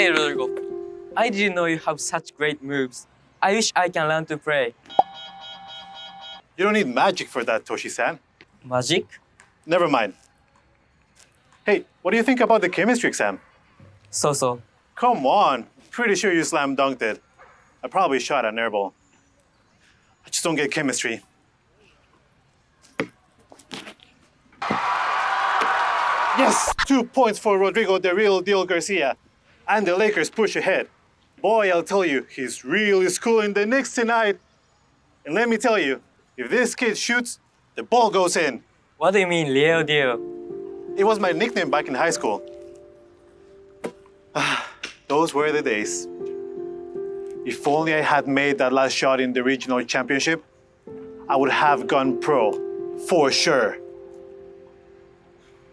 Hey Rodrigo, I didn't know you have such great moves. I wish I can learn to play. You don't need magic for that, Toshi-san. Magic? Never mind. Hey, what do you think about the chemistry exam? So. Come on, pretty sure you slam dunked it. I probably shot an airball. I just don't get chemistry. Yes! 2 points for Rodrigo the Real Deal Garcia. And the Lakers push ahead. Boy, I'll tell you, he's really schooling the Knicks tonight. And let me tell you, if this kid shoots, the ball goes in. What do you mean, real deal? It was my nickname back in high school. Those were the days. If only I had made that last shot in the regional championship, I would have gone pro, for sure.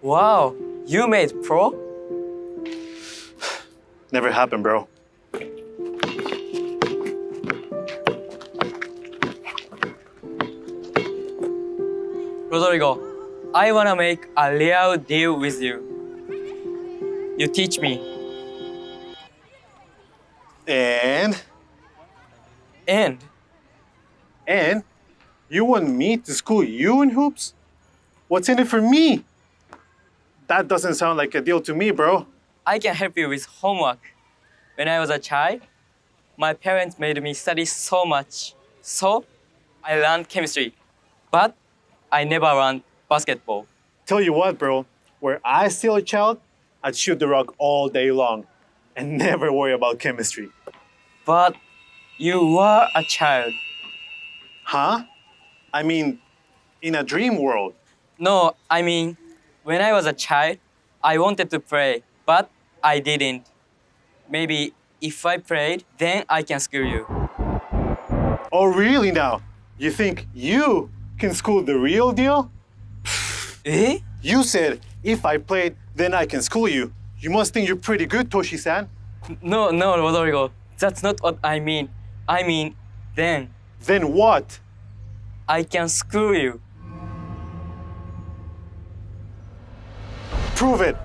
Wow, you made pro? Never happened, bro. Rodrigo, I wanna make a real deal with you. You teach me. And you want me to school you in hoops? What's in it for me? That doesn't sound like a deal to me, bro. I can help you with homework. When I was a child, my parents made me study so much. So, I learned chemistry. But I never learned basketball. Tell you what, bro. Were I still a child, I'd shoot the rock all day long and never worry about chemistry. But you were a child. Huh? I mean, in a dream world. No, I mean, when I was a child, I wanted to play, but I didn't. Maybe if I played, then I can school you. Oh, really now? You think you can school the real deal? Eh? You said, if I played, then I can school you. You must think you're pretty good, Toshi-san. No, Rodrigo. That's not what I mean. I mean, then. Then what? I can school you. Prove it.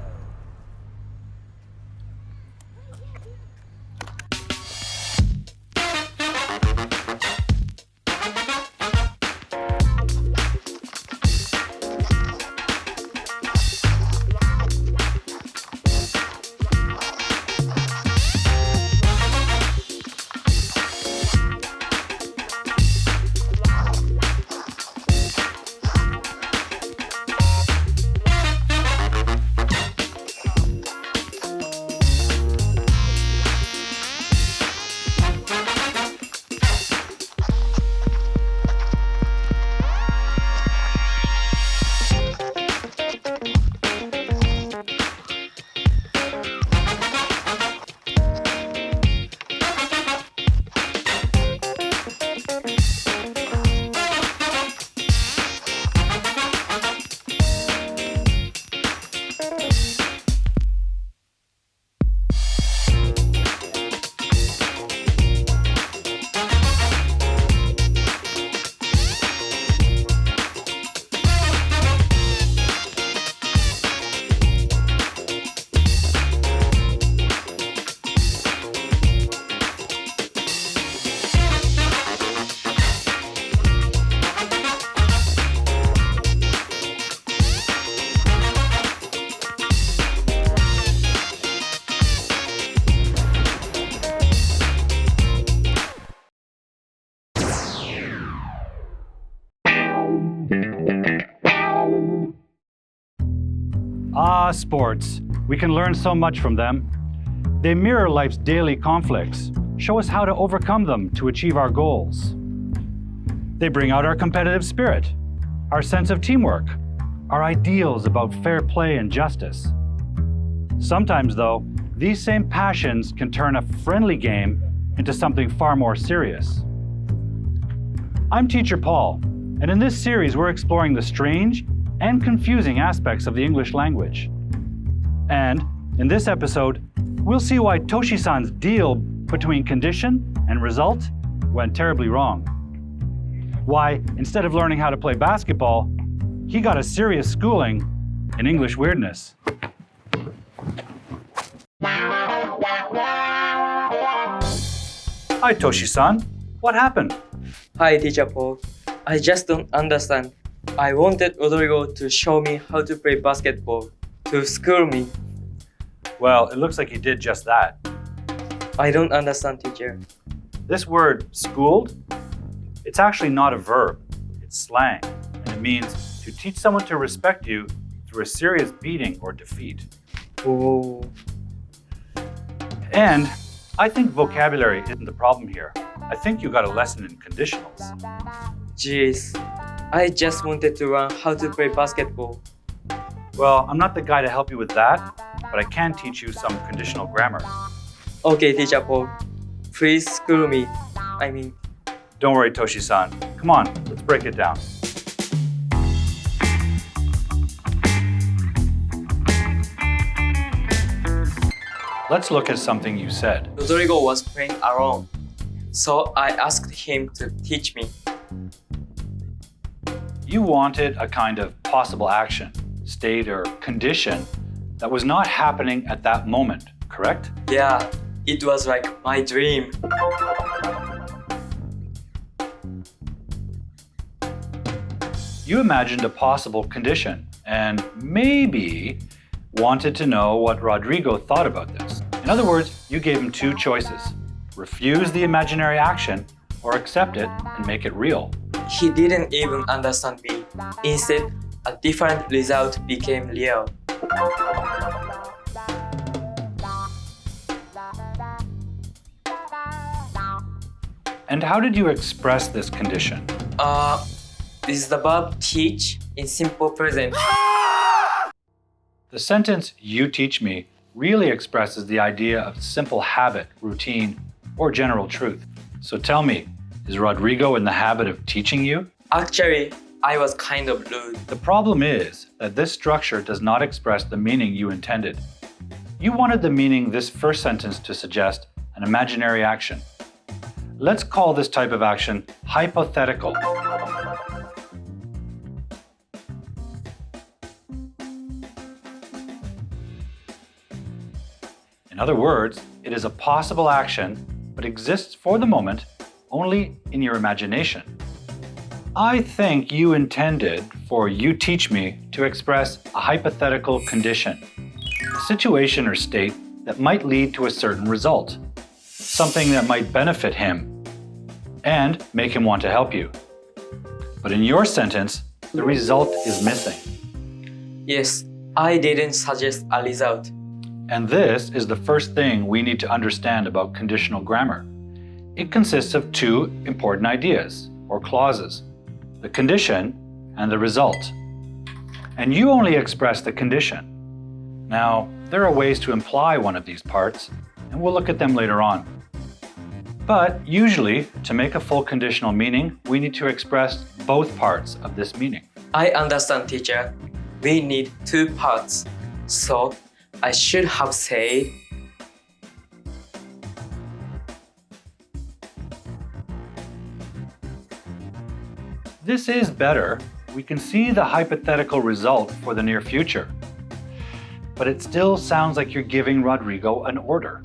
Sports. We can learn so much from them. They mirror life's daily conflicts, show us how to overcome them to achieve our goals. They bring out our competitive spirit, our sense of teamwork, our ideals about fair play and justice. Sometimes, though, these same passions can turn a friendly game into something far more serious. I'm Teacher Paul, and in this series we're exploring the strange and confusing aspects of the English language. And in this episode, we'll see why Toshi-san's deal between condition and result went terribly wrong. Why, instead of learning how to play basketball, he got a serious schooling in English weirdness. Hi, Toshi-san. What happened? Hi, Teacher Paul. I just don't understand. I wanted Rodrigo to show me how to play basketball, to school me. Well, it looks like he did just that. I don't understand, teacher. This word, schooled, it's actually not a verb. It's slang, and it means to teach someone to respect you through a serious beating or defeat. Oh. And I think vocabulary isn't the problem here. I think you got a lesson in conditionals. Jeez. I just wanted to learn how to play basketball. Well, I'm not the guy to help you with that, but I can teach you some conditional grammar. Okay, Teacher Paul. Please school me. Don't worry, Toshi-san. Come on, let's break it down. Let's look at something you said. Rodrigo was playing alone, so I asked him to teach me. You wanted a kind of possible action, state, or condition that was not happening at that moment, correct? Yeah, it was like my dream. You imagined a possible condition and maybe wanted to know what Rodrigo thought about this. In other words, you gave him two choices: refuse the imaginary action or accept it and make it real. He didn't even understand me. Instead, a different result became real. And how did you express this condition? Is the verb teach in simple present. The sentence, "you teach me," really expresses the idea of simple habit, routine, or general truth. So tell me, is Rodrigo in the habit of teaching you? Actually, I was kind of rude. The problem is that this structure does not express the meaning you intended. You wanted the meaning this first sentence to suggest, an imaginary action. Let's call this type of action hypothetical. In other words, it is a possible action, but exists for the moment only in your imagination. I think you intended for "you teach me" to express a hypothetical condition, a situation or state that might lead to a certain result, something that might benefit him and make him want to help you. But in your sentence, the result is missing. Yes, I didn't suggest a result. And this is the first thing we need to understand about conditional grammar. It consists of two important ideas, or clauses: the condition and the result. And you only express the condition. Now, there are ways to imply one of these parts, and we'll look at them later on. But usually, to make a full conditional meaning, we need to express both parts of this meaning. I understand, teacher. We need two parts. So, I should have said, this is better. We can see the hypothetical result for the near future. But it still sounds like you're giving Rodrigo an order.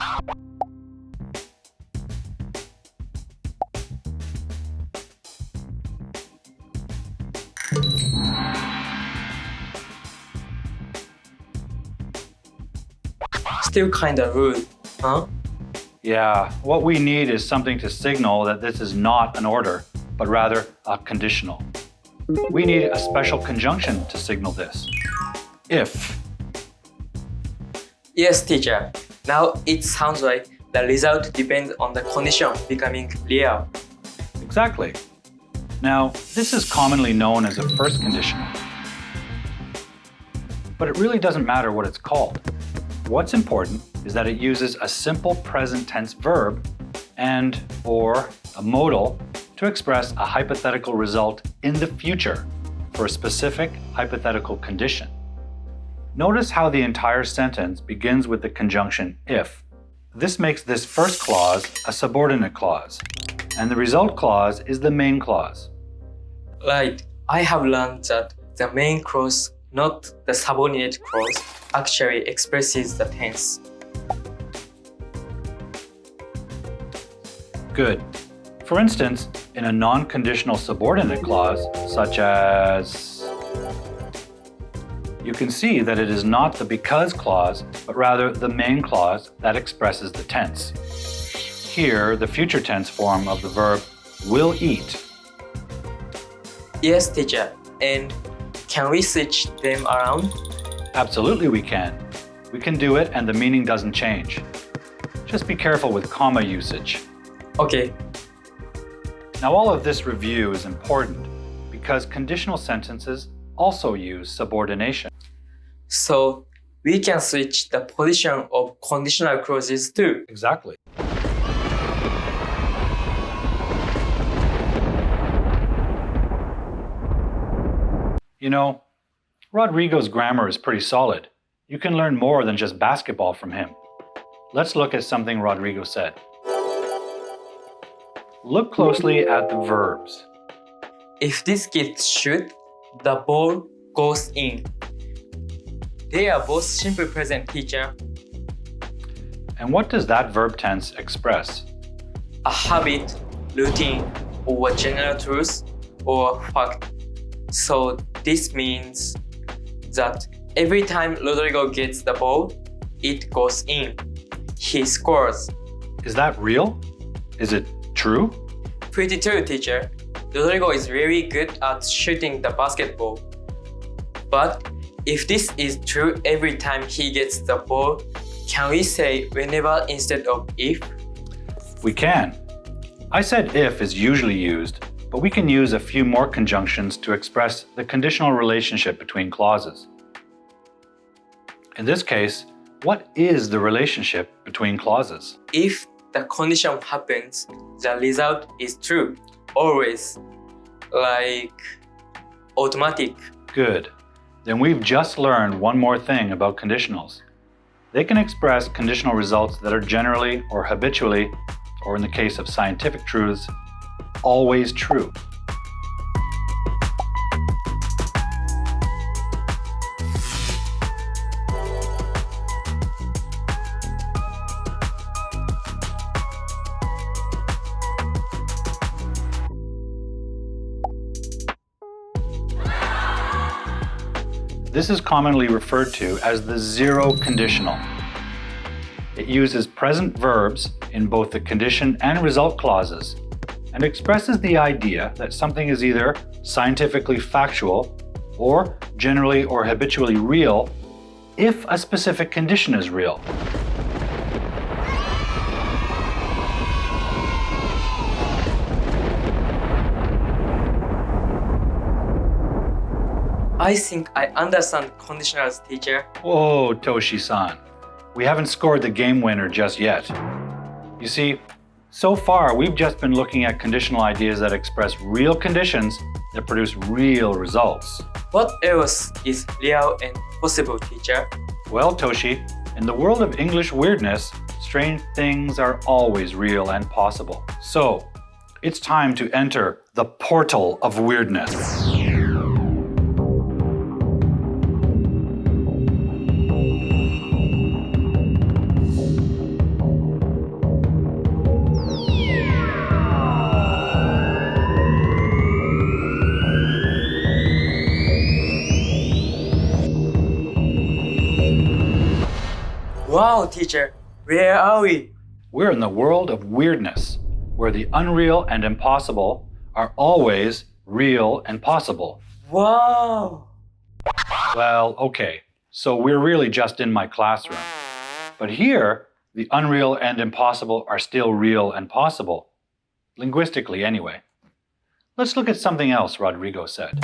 still kinda rude, huh? Yeah, what we need is something to signal that this is not an order, but rather a conditional. We need a special conjunction to signal this. If. Yes, teacher. Now it sounds like the result depends on the condition becoming real. Exactly. Now, this is commonly known as a first conditional. But it really doesn't matter what it's called. What's important is that it uses a simple present tense verb and or a modal to express a hypothetical result in the future for a specific hypothetical condition. Notice how the entire sentence begins with the conjunction if. This makes this first clause a subordinate clause, and the result clause is the main clause. Right. I have learned that the main clause, not the subordinate clause, actually expresses the tense. Good. For instance, in a non-conditional subordinate clause, such as, you can see that it is not the because clause, but rather the main clause that expresses the tense. Here, the future tense form of the verb will eat. Yes, teacher. And can we switch them around? Absolutely we can. We can do it and the meaning doesn't change. Just be careful with comma usage. Okay. Now all of this review is important because conditional sentences also use subordination. So we can switch the position of conditional clauses too. Exactly. You know, Rodrigo's grammar is pretty solid. You can learn more than just basketball from him. Let's look at something Rodrigo said. Look closely at the verbs. If this kid shoot, the ball goes in. They are both simple present, teacher. And what does that verb tense express? A habit, routine, or a general truth or fact. So this means that every time Rodrigo gets the ball, it goes in. He scores. Is that real? Is it true? Pretty true, teacher. Rodrigo is very good at shooting the basketball. But if this is true every time he gets the ball, can we say whenever instead of if? We can. I said if is usually used, but we can use a few more conjunctions to express the conditional relationship between clauses. In this case, what is the relationship between clauses? If the condition happens, the result is true. Always. Like automatic. Good. Then we've just learned one more thing about conditionals. They can express conditional results that are generally or habitually, or in the case of scientific truths, always true. This is commonly referred to as the zero conditional. It uses present verbs in both the condition and result clauses and expresses the idea that something is either scientifically factual or generally or habitually real if a specific condition is real. I think I understand conditionals, teacher. Whoa, Toshi-san. We haven't scored the game winner just yet. You see, so far we've just been looking at conditional ideas that express real conditions that produce real results. What else is real and possible, teacher? Well, Toshi, in the world of English weirdness, strange things are always real and possible. So, it's time to enter the portal of weirdness. Wow, teacher, where are we? We're in the world of weirdness, where the unreal and impossible are always real and possible. Wow! Well, okay, so we're really just in my classroom. But here, the unreal and impossible are still real and possible. Linguistically, anyway. Let's look at something else Rodrigo said.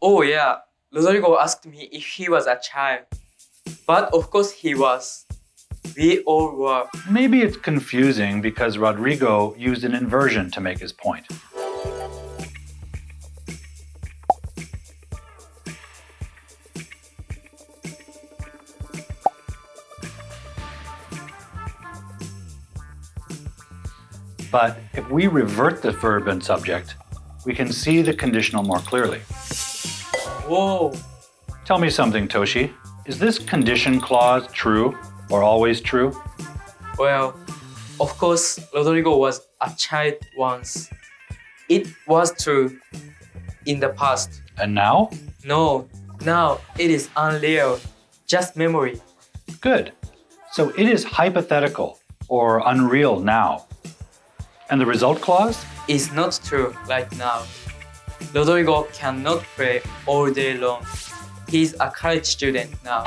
Oh yeah, Rodrigo asked me if he was a child. But of course he was. We all were. Maybe it's confusing because Rodrigo used an inversion to make his point. But if we revert the verb and subject, we can see the conditional more clearly. Whoa! Tell me something, Toshi. Is this condition clause true or always true? Well, of course, Rodrigo was a child once. It was true in the past. And now? No, now it is unreal, just memory. Good. So it is hypothetical or unreal now. And the result clause? Is not true right now. Rodrigo cannot play all day long. He's a college student now.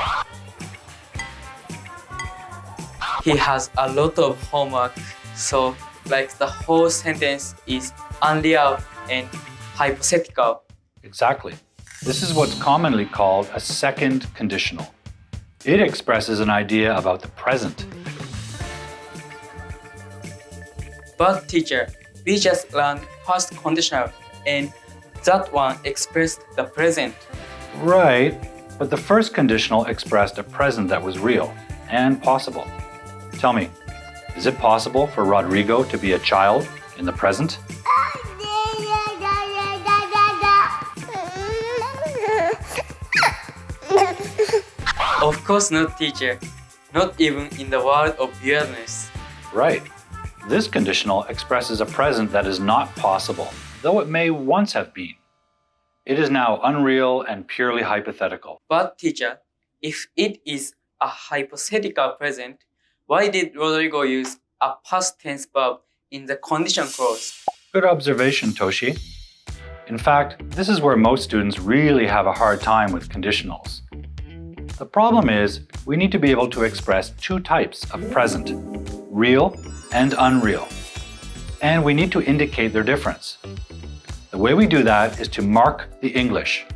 He has a lot of homework, so like the whole sentence is unreal and hypothetical. Exactly. This is what's commonly called a second conditional. It expresses an idea about the present. But teacher, we just learned past conditional and that one expressed the present. Right, but the first conditional expressed a present that was real and possible. Tell me, is it possible for Rodrigo to be a child in the present? Of course not, teacher. Not even in the world of weirdness. Right. This conditional expresses a present that is not possible, though it may once have been. It is now unreal and purely hypothetical. But teacher, if it is a hypothetical present, why did Rodrigo use a past tense verb in the condition clause? Good observation, Toshi. In fact, this is where most students really have a hard time with conditionals. The problem is, we need to be able to express two types of present, real and unreal. And we need to indicate their difference. The way we do that is to mark the English,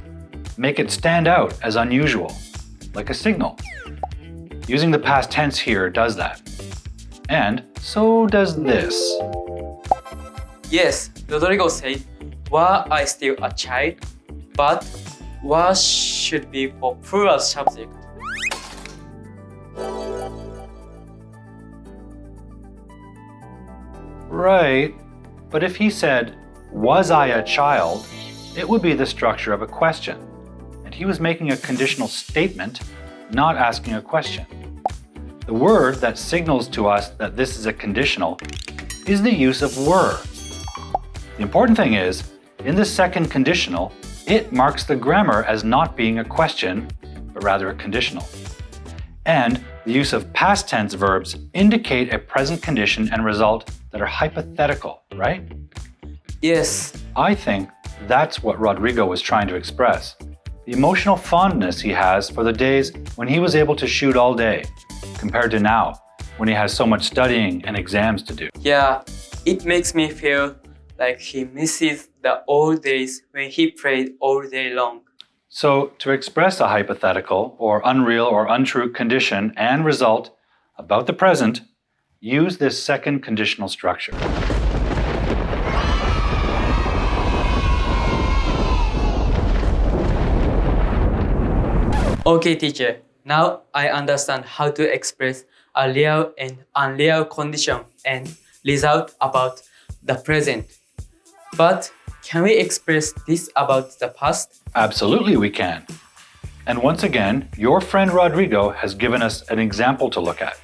make it stand out as unusual, like a signal. Using the past tense here does that. And so does this. Yes, Rodrigo said, were I still a child? But was should be for plural subject. Right, but if he said, was I a child, it would be the structure of a question. And he was making a conditional statement, not asking a question. The word that signals to us that this is a conditional is the use of were. The important thing is, in the second conditional, it marks the grammar as not being a question, but rather a conditional. And the use of past tense verbs indicate a present condition and result that are hypothetical, right? Yes. I think that's what Rodrigo was trying to express. The emotional fondness he has for the days when he was able to shoot all day, compared to now, when he has so much studying and exams to do. Yeah, it makes me feel like he misses the old days when he played all day long. So, to express a hypothetical or unreal or untrue condition and result about the present, use this second conditional structure. Okay, teacher. Now I understand how to express a real and unreal condition and result about the present. But can we express this about the past? Absolutely we can. And once again, your friend Rodrigo has given us an example to look at.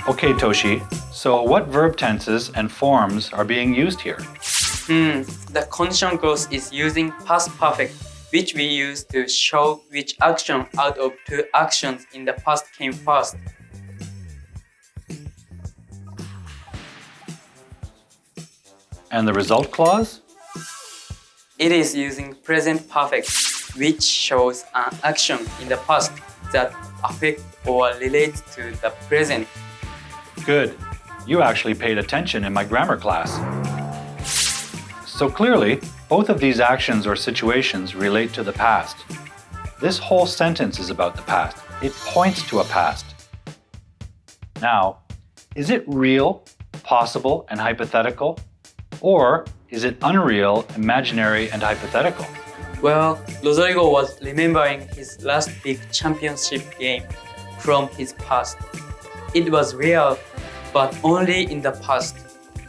Okay, Toshi, so what verb tenses and forms are being used here? The condition clause is using past perfect, which we use to show which action out of two actions in the past came first. And the result clause? It is using present perfect, which shows an action in the past that affects or relates to the present. Good. You actually paid attention in my grammar class. So clearly, both of these actions or situations relate to the past. This whole sentence is about the past. It points to a past. Now, is it real, possible, and hypothetical? Or is it unreal, imaginary, and hypothetical? Well, Rodrigo was remembering his last big championship game, from his past. It was real, but only in the past.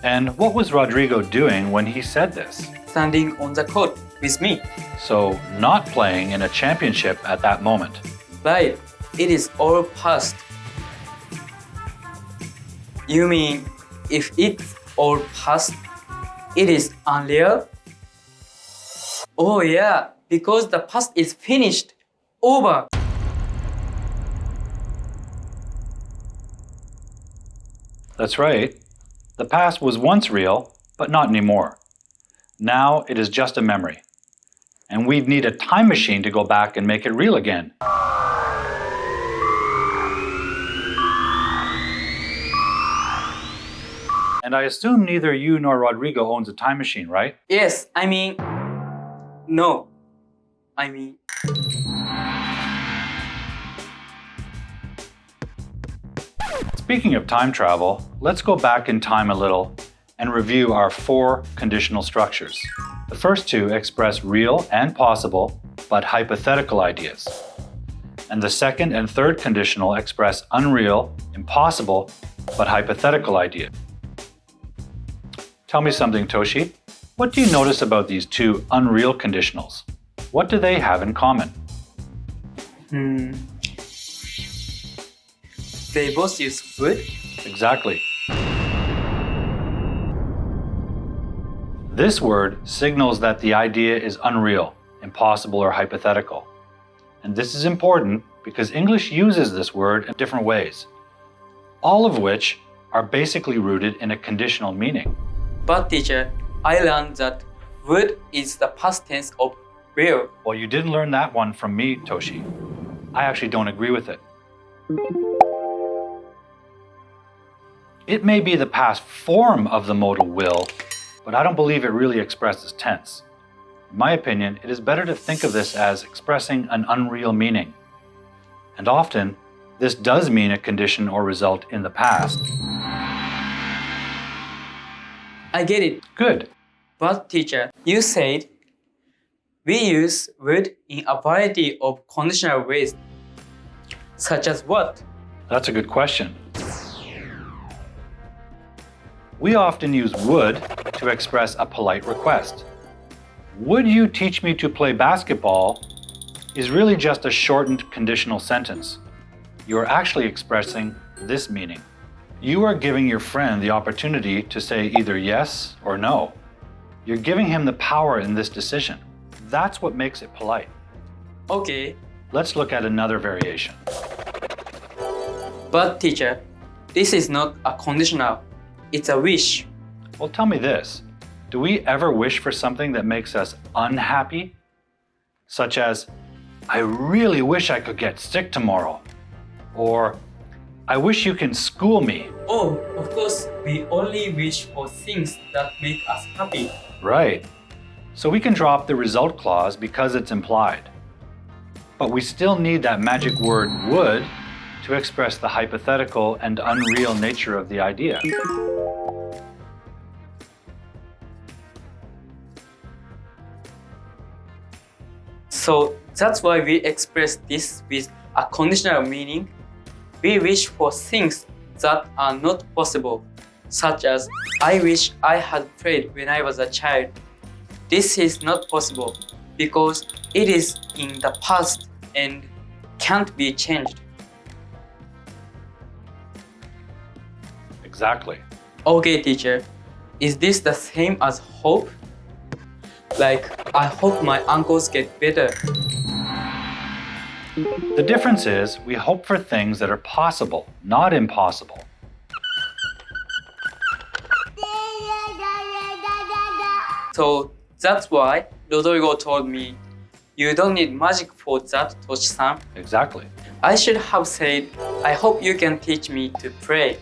And what was Rodrigo doing when he said this? Standing on the court with me. So, not playing in a championship at that moment. Right, it is all past. You mean if it's all past, it is unreal? Oh yeah, because the past is finished, over. That's right. The past was once real, but not anymore. Now it is just a memory. And we'd need a time machine to go back and make it real again. And I assume neither you nor Rodrigo owns a time machine, right? Yes, no. Speaking of time travel, let's go back in time a little and review our 4 conditional structures. The first 2 express real and possible, but hypothetical ideas. And the second and third conditional express unreal, impossible, but hypothetical ideas. Tell me something, Toshi. What do you notice about these 2 unreal conditionals? What do they have in common? They both use would. Exactly. This word signals that the idea is unreal, impossible, or hypothetical. And this is important because English uses this word in different ways, all of which are basically rooted in a conditional meaning. But teacher, I learned that would is the past tense of will. Well, you didn't learn that one from me, Toshi. I actually don't agree with it. It may be the past form of the modal will, but I don't believe it really expresses tense. In my opinion, it is better to think of this as expressing an unreal meaning. And often, this does mean a condition or result in the past. I get it. Good. But teacher, you said we use would in a variety of conditional ways. Such as what? That's a good question. We often use would to express a polite request. Would you teach me to play basketball is really just a shortened conditional sentence. You are actually expressing this meaning. You are giving your friend the opportunity to say either yes or no. You're giving him the power in this decision. That's what makes it polite. Okay. Let's look at another variation. But teacher, this is not a conditional. It's a wish. Well, tell me this. Do we ever wish for something that makes us unhappy? Such as, I really wish I could get sick tomorrow. Or, I wish you can school me. Oh, of course, we only wish for things that make us happy. Right. So we can drop the result clause because it's implied. But we still need that magic word would to express the hypothetical and unreal nature of the idea. So that's why we express this with a conditional meaning. We wish for things that are not possible, such as I wish I had played when I was a child. This is not possible because it is in the past and can't be changed. Exactly. Okay, teacher. Is this the same as hope? Like, I hope my uncles get better. The difference is we hope for things that are possible, not impossible. So that's why Rodrigo told me, you don't need magic for that, Toshi-san. Exactly. I should have said, I hope you can teach me to pray.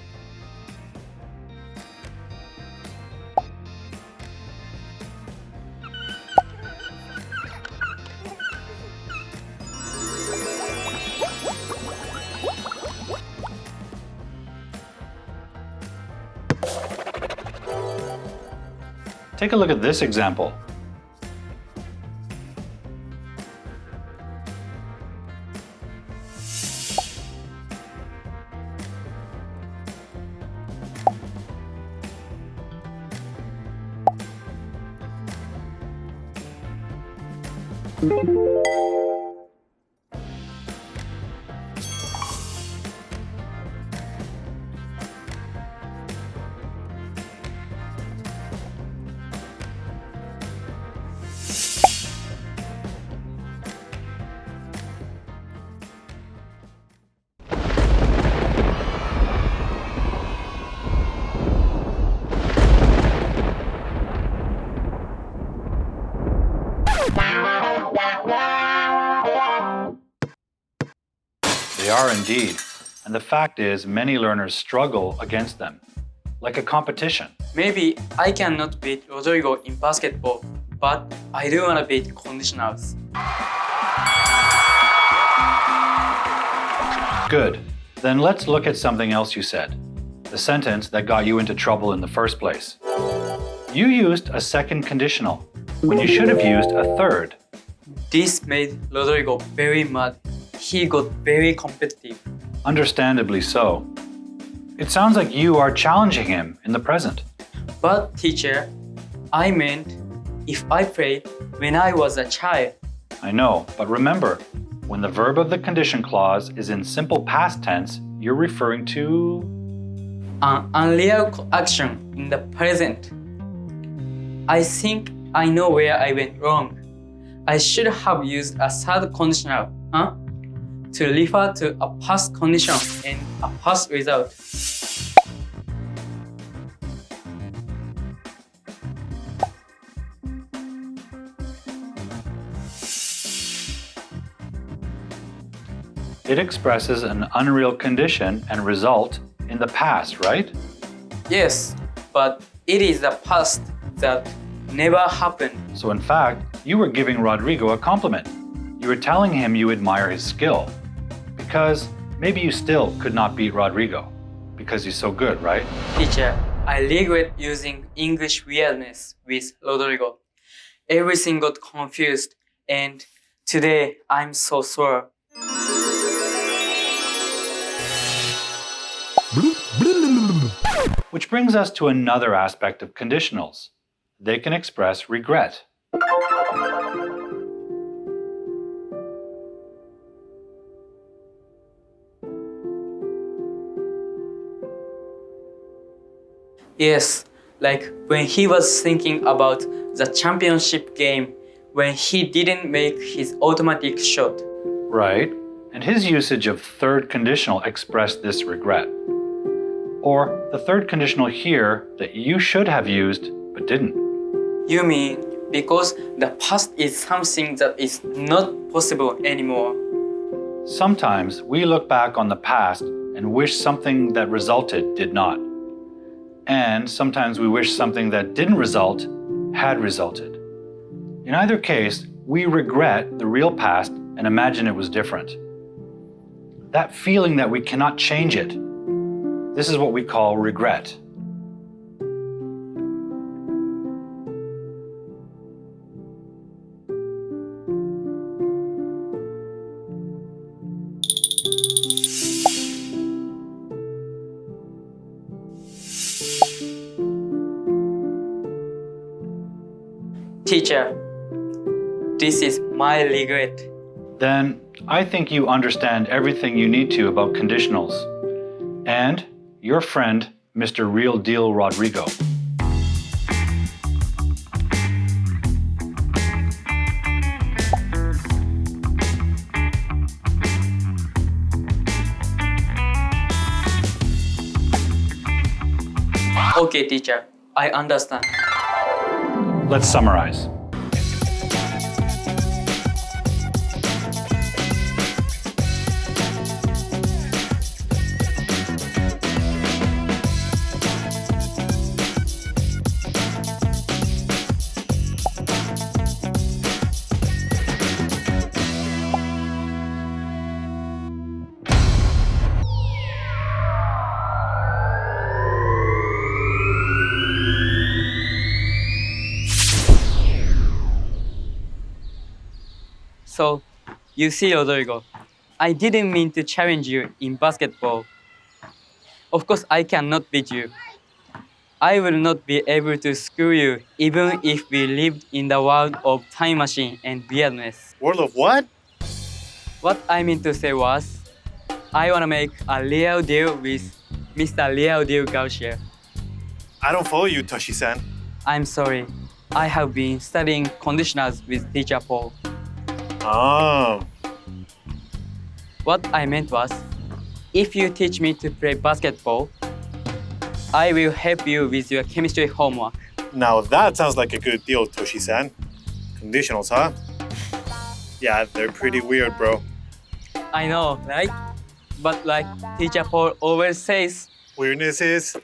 Take a look at this example. They are indeed. And the fact is, many learners struggle against them, like a competition. Maybe I cannot beat Rodrigo in basketball, but I do want to beat Conditionals. Good. Then let's look at something else you said. The sentence that got you into trouble in the first place. You used a second conditional when you should have used a third. This made Rodrigo very mad. He got very competitive. Understandably so. It sounds like you are challenging him in the present. But teacher, I meant if I played when I was a child. I know, but remember, when the verb of the condition clause is in simple past tense, you're referring to An unreal action in the present. I think I know where I went wrong. I should have used a third conditional, to refer to a past condition and a past result. it expresses an unreal condition and result in the past, right? Yes, but it is the past that never happened. So in fact, you were giving Rodrigo a compliment. You were telling him you admire his skill. Because maybe you still could not beat Rodrigo. Because he's so good, right? Teacher, I regret using English weirdness with Rodrigo. Everything got confused, and today I'm so sore. Which brings us to another aspect of conditionals. They can express regret. Yes, like when he was thinking about the championship game when he didn't make his automatic shot. Right, and his usage of third conditional expressed this regret. Or the third conditional here that you should have used but didn't. You mean because the past is something that is not possible anymore? Sometimes we look back on the past and wish something that resulted did not. And sometimes we wish something that didn't result had resulted. In either case, we regret the real past and imagine it was different. That feeling that we cannot change it, this is what we call regret. Teacher, this is my regret. Then I think you understand everything you need to about conditionals. And your friend, Mr. Real Deal Rodrigo. Okay, teacher, I understand. Let's summarize. So, you see, Rodrigo, I didn't mean to challenge you in basketball. Of course, I cannot beat you. I will not be able to screw you even if we lived in the world of time machine and weirdness. World of what? What I mean to say was, I wanna make a real deal with Mr. Real Deal Garcia. I don't follow you, Toshi-san. I'm sorry. I have been studying conditionals with teacher Paul. Oh. What I meant was, if you teach me to play basketball, I will help you with your chemistry homework. Now that sounds like a good deal, Toshi-san. Conditionals, huh? Yeah, they're pretty weird, bro. I know, right? But like teacher Paul always says, Weirdness is